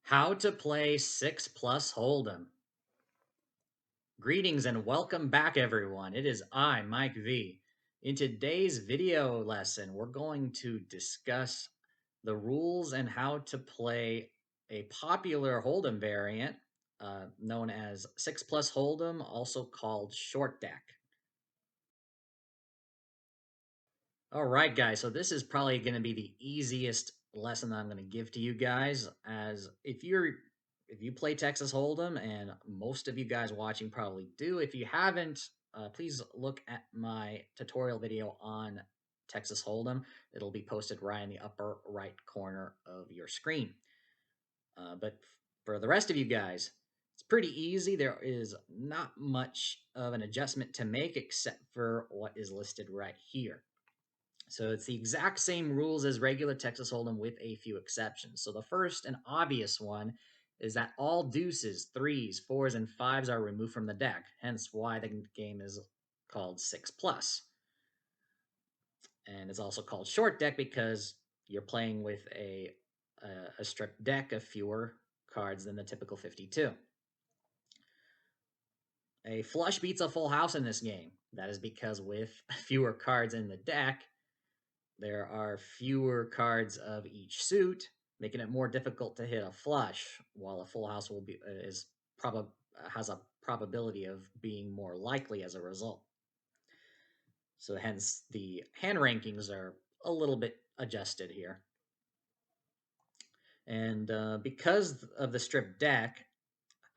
How to play 6 plus Hold'em. Greetings and welcome back, everyone. It is I, Mike V. In today's video lesson, we're going to discuss the rules and how to play a popular Hold'em variant known as 6 plus Hold'em, also called short deck. All right, guys, so this is probably going to be the easiest lesson that I'm going to give to you guys, as if you play Texas Hold'em, and most of you guys watching probably do. If you haven't, please look at my tutorial video on Texas Hold'em. It'll be posted right in the upper right corner of your screen. But for the rest of you guys, it's pretty easy. There is not much of an adjustment to make except for what is listed right here. So it's the exact same rules as regular Texas Hold'em with a few exceptions. So the first and obvious one is that all deuces, threes, fours, and fives are removed from the deck, hence why the game is called 6 plus. And it's also called short deck because you're playing with a stripped deck of fewer cards than the typical 52. A flush beats a full house in this game. That is because with fewer cards in the deck, there are fewer cards of each suit, making it more difficult to hit a flush, while a full house will be has a probability of being more likely as a result. So hence the hand rankings are a little bit adjusted here. And because of the stripped deck,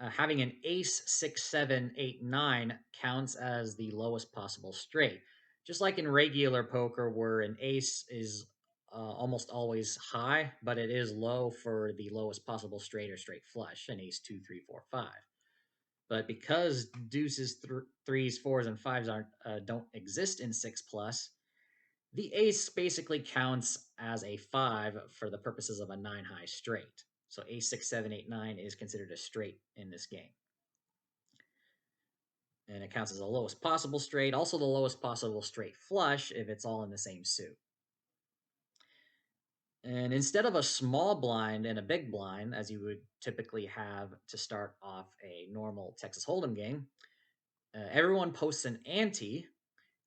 having an ace 6, 7, 8, 9 counts as the lowest possible straight. Just like in regular poker, where an ace is almost always high, but it is low for the lowest possible straight or straight flush, an ace 2, 3, 4, 5. But because deuces, threes, fours, and fives don't exist in 6 plus, the ace basically counts as a 5 for the purposes of a 9 high straight. So ace 6, 7, 8, 9 is considered a straight in this game. And it counts as the lowest possible straight, also the lowest possible straight flush if it's all in the same suit. And instead of a small blind and a big blind, as you would typically have to start off a normal Texas Hold'em game, everyone posts an ante,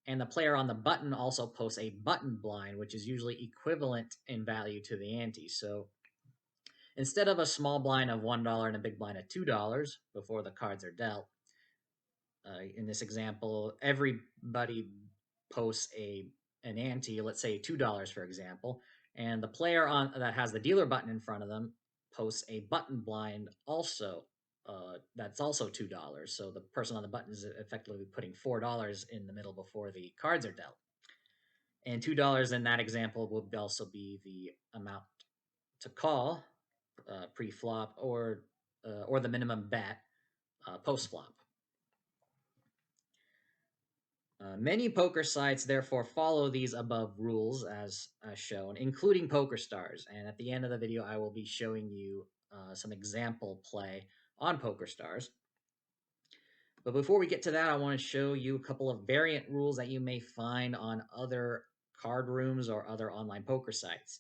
and the player on the button also posts a button blind, which is usually equivalent in value to the ante. So instead of a small blind of $1 and a big blind of $2 before the cards are dealt, in this example, everybody posts an ante, let's say $2, for example, and the player that has the dealer button in front of them posts a button blind also. That's also $2. So the person on the button is effectively putting $4 in the middle before the cards are dealt. And $2 in that example would also be the amount to call pre-flop or the minimum bet post-flop. Many poker sites therefore follow these above rules as shown, including PokerStars. And at the end of the video, I will be showing you some example play on PokerStars. But before we get to that, I want to show you a couple of variant rules that you may find on other card rooms or other online poker sites.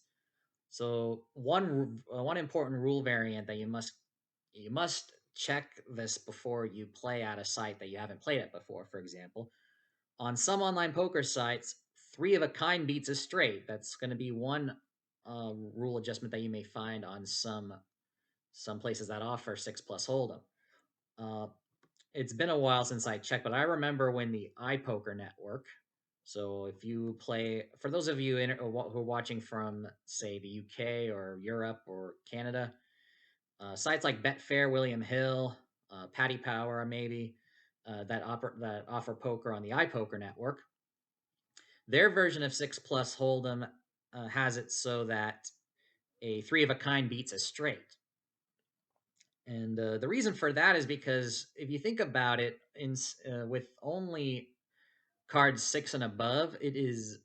So one important rule variant that you must check this before you play at a site that you haven't played at before. For example, on some online poker sites, 3 of a kind beats a straight. That's going to be one rule adjustment that you may find on some places that offer 6 plus Hold'em. It's been a while since I checked, but I remember when the iPoker network. So if you play, for those of you who are watching from, say, the UK or Europe or Canada, sites like Betfair, William Hill, Paddy Power, maybe that offer poker on the iPoker network. Their version of 6 plus Hold'em has it so that a 3 of a kind beats a straight. And the reason for that is because if you think about it, with only cards 6 and above, it is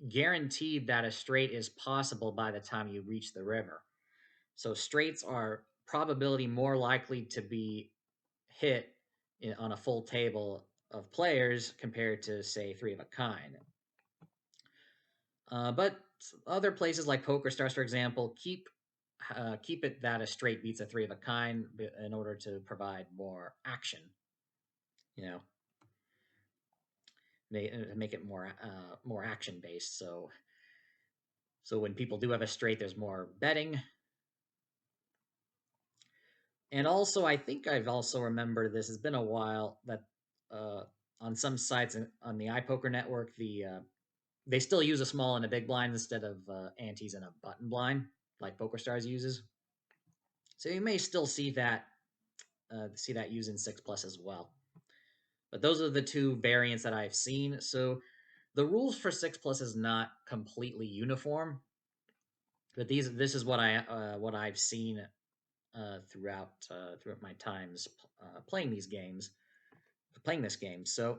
guaranteed that a straight is possible by the time you reach the river. So straights are probability more likely to be hit on a full table of players compared to, say, 3 of a kind. But other places like PokerStars, for example, keep keep it that a straight beats a three of a kind in order to provide more action. You know, make it more action based. So when people do have a straight, there's more betting. And also, I think I've also remembered this. It's been a while that uh, on some sites on the iPoker network, they still use a small and a big blind instead of antes and a button blind like PokerStars uses. So you may still see that used in 6+ as well. But those are the two variants that I've seen. So the rules for 6+ is not completely uniform, but this is what I've seen throughout my times playing these games, playing this game. So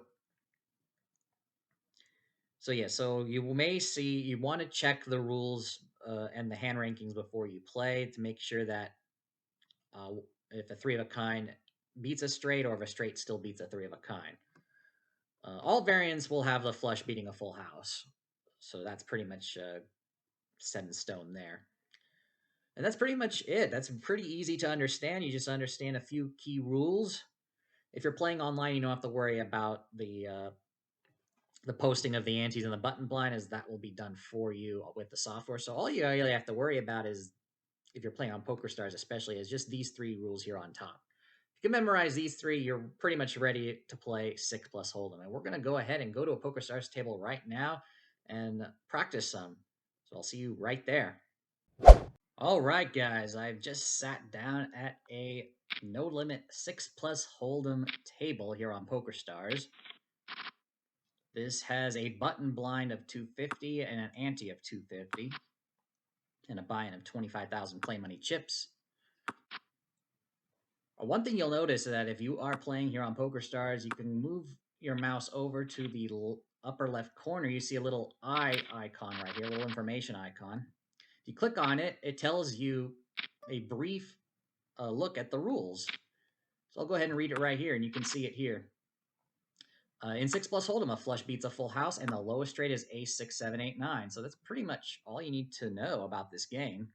yeah, so you may see you want to check the rules and the hand rankings before you play to make sure that uh, if a three of a kind beats a straight or if a straight still beats a three of a kind. All variants will have the flush beating a full house, so that's pretty much set in stone there. And that's pretty much it. That's pretty easy to understand. You just understand a few key rules. If you're playing online, you don't have to worry about the posting of the antes and the button blind, as that will be done for you with the software. So all you really have to worry about is, if you're playing on PokerStars especially, is just these three rules here on top. If you can memorize these three, you're pretty much ready to play 6+ Hold'em. And we're going to go ahead and go to a PokerStars table right now and practice some. So I'll see you right there. All right, guys, I've just sat down at a no limit 6+ Hold'em table here on PokerStars. This has a button blind of 250 and an ante of 250 and a buy-in of 25,000 play money chips. One thing you'll notice is that if you are playing here on PokerStars, you can move your mouse over to the upper left corner. You see a little eye icon right here, a little information icon. If you click on it, it tells you a brief look at the rules. So I'll go ahead and read it right here, and you can see it here. In 6+ Hold'em, a flush beats a full house, and the lowest straight is ace 6 7 8 9. So that's pretty much all you need to know about this game.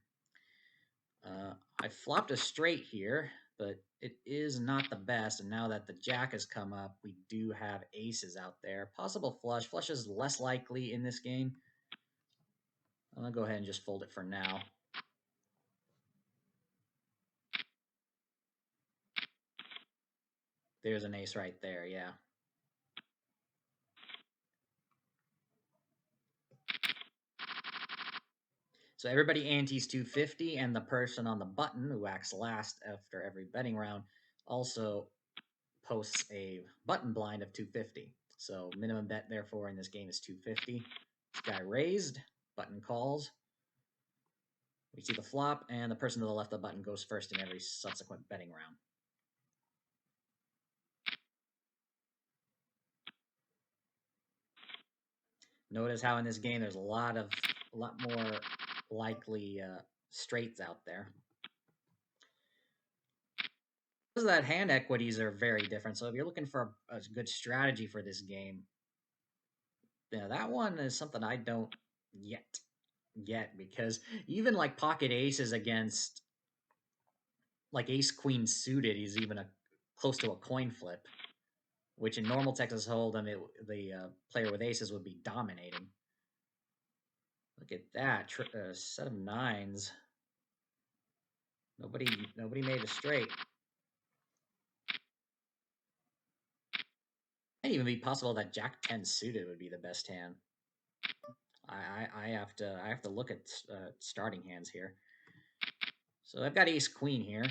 I flopped a straight here, but it is not the best. And now that the jack has come up, we do have aces out there. Possible flush. Flush is less likely in this game. I'll go ahead and just fold it for now. There's an ace right there, yeah. So everybody antes 250, and the person on the button who acts last after every betting round also posts a button blind of 250. So minimum bet, therefore, in this game is 250. This guy raised, button calls. We see the flop, and the person to the left of the button goes first in every subsequent betting round. Notice how in this game there's a lot more likely straights out there. Because of that, hand equities are very different. So if you're looking for a good strategy for this game, yeah, that one is something I don't yet, because even like pocket aces against like ace queen suited is even close to a coin flip, which in normal Texas Hold'em the player with aces would be dominating. Look at that set of nines. Nobody made a straight. Might even be possible that Jack 10 suited would be the best hand. I have to look at starting hands here. So I've got ace queen here.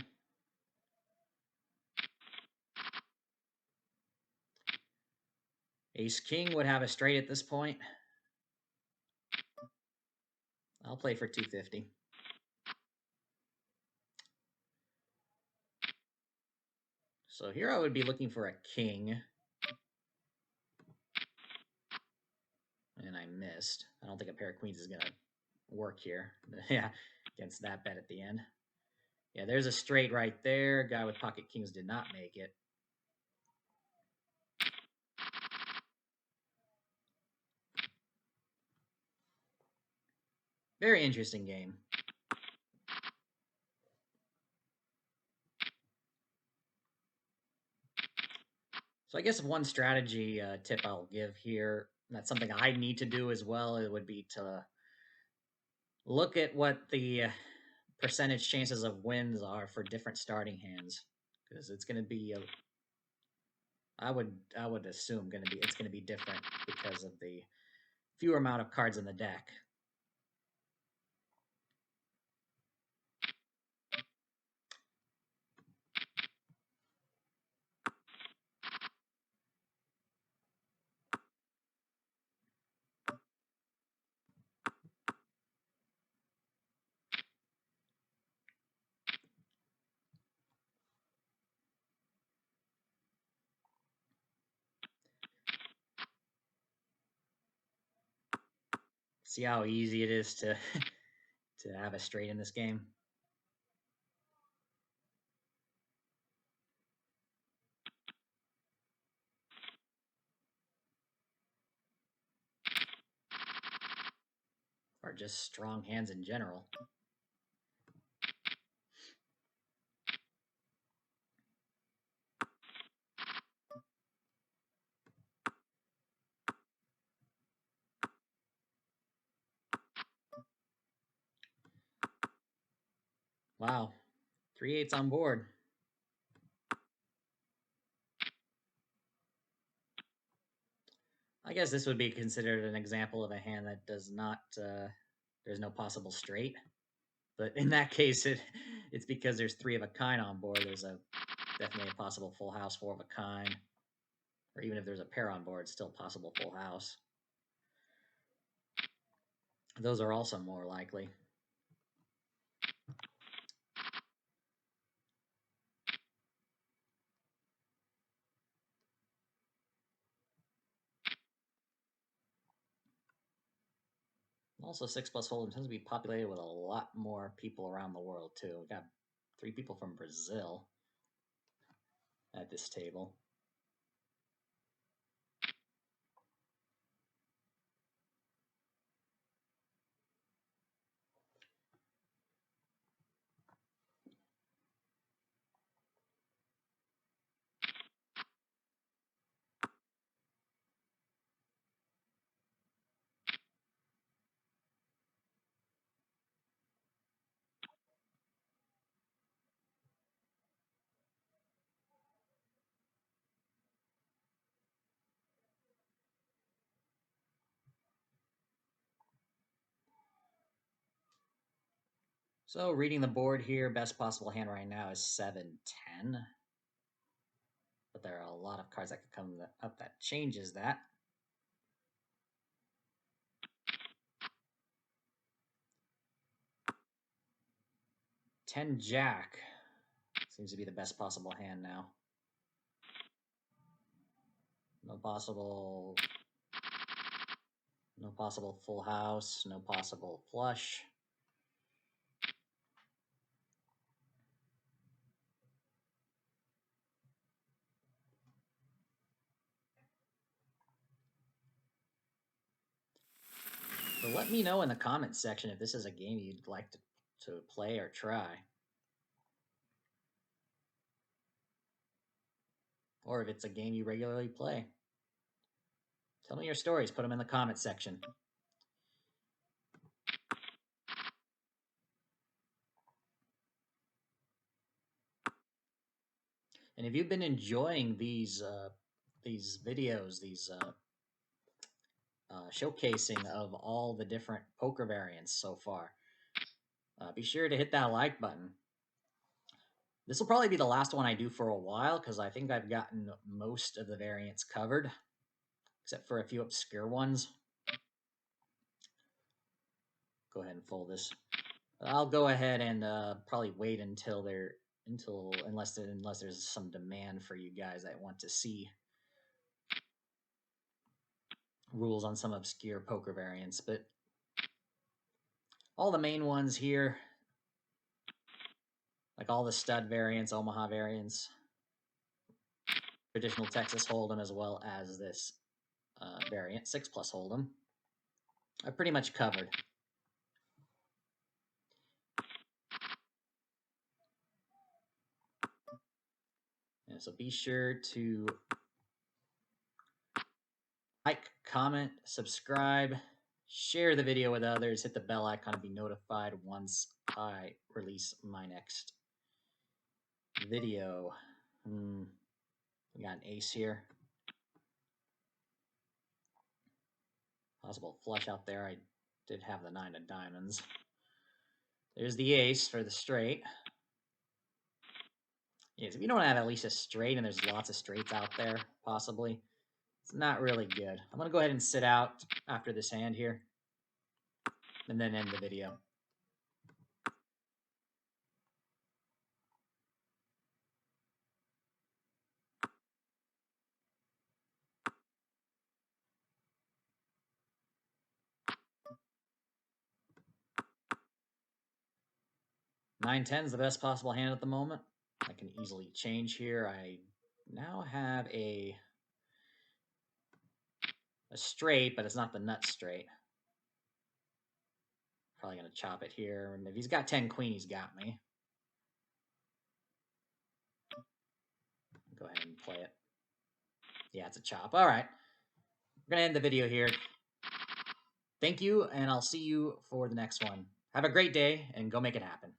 Ace king would have a straight at this point. I'll play for 250. So here I would be looking for a king. And I missed. I don't think a pair of queens is going to work here. Yeah, against that bet at the end. Yeah, there's a straight right there. Guy with pocket kings did not make it. Very interesting game. So I guess one strategy tip I'll give here, and that's something I need to do as well, it would be to look at what the percentage chances of wins are for different starting hands, because it's going to be I would assume it's going to be different because of the fewer amount of cards in the deck. See how easy it is to to have a straight in this game. Or just strong hands in general. Wow, 3/8 on board. I guess this would be considered an example of a hand that does not. There's no possible straight, but in that case, it's because there's 3 of a kind on board. There's definitely a possible full house, 4 of a kind, or even if there's a pair on board, still possible full house. Those are also more likely. Also, 6+ Hold'em tends to be populated with a lot more people around the world too. We got 3 people from Brazil at this table. So reading the board here, best possible hand right now is 7-10. But there are a lot of cards that could come up that changes that. Ten Jack seems to be the best possible hand now. No possible full house, no possible flush. So let me know in the comments section if this is a game you'd like to play or try. Or if it's a game you regularly play. Tell me your stories, put them in the comments section. And if you've been enjoying these videos, these showcasing of all the different poker variants so far, be sure to hit that like button. This will probably be the last one I do for a while because I think I've gotten most of the variants covered, except for a few obscure ones. Go ahead and fold this. I'll go ahead and probably wait unless there's some demand for you guys that want to see rules on some obscure poker variants, but all the main ones here, like all the stud variants, Omaha variants, traditional Texas Hold'em, as well as this variant, 6+ Hold'em, are pretty much covered. Yeah, so be sure to comment, subscribe, share the video with others, hit the bell icon to be notified once I release my next video. We got an ace here. Possible flush out there. I did have the 9 of diamonds. There's the ace for the straight. Yes, if you don't have at least a straight, and there's lots of straights out there, possibly, it's not really good. I'm going to go ahead and sit out after this hand here, and then end the video. Nine ten is the best possible hand at the moment. I can easily change here. I now have a straight, but it's not the nut straight. Probably going to chop it here. And if he's got 10 queen, he's got me. Go ahead and play it. Yeah, it's a chop. All right. We're going to end the video here. Thank you, and I'll see you for the next one. Have a great day, and go make it happen.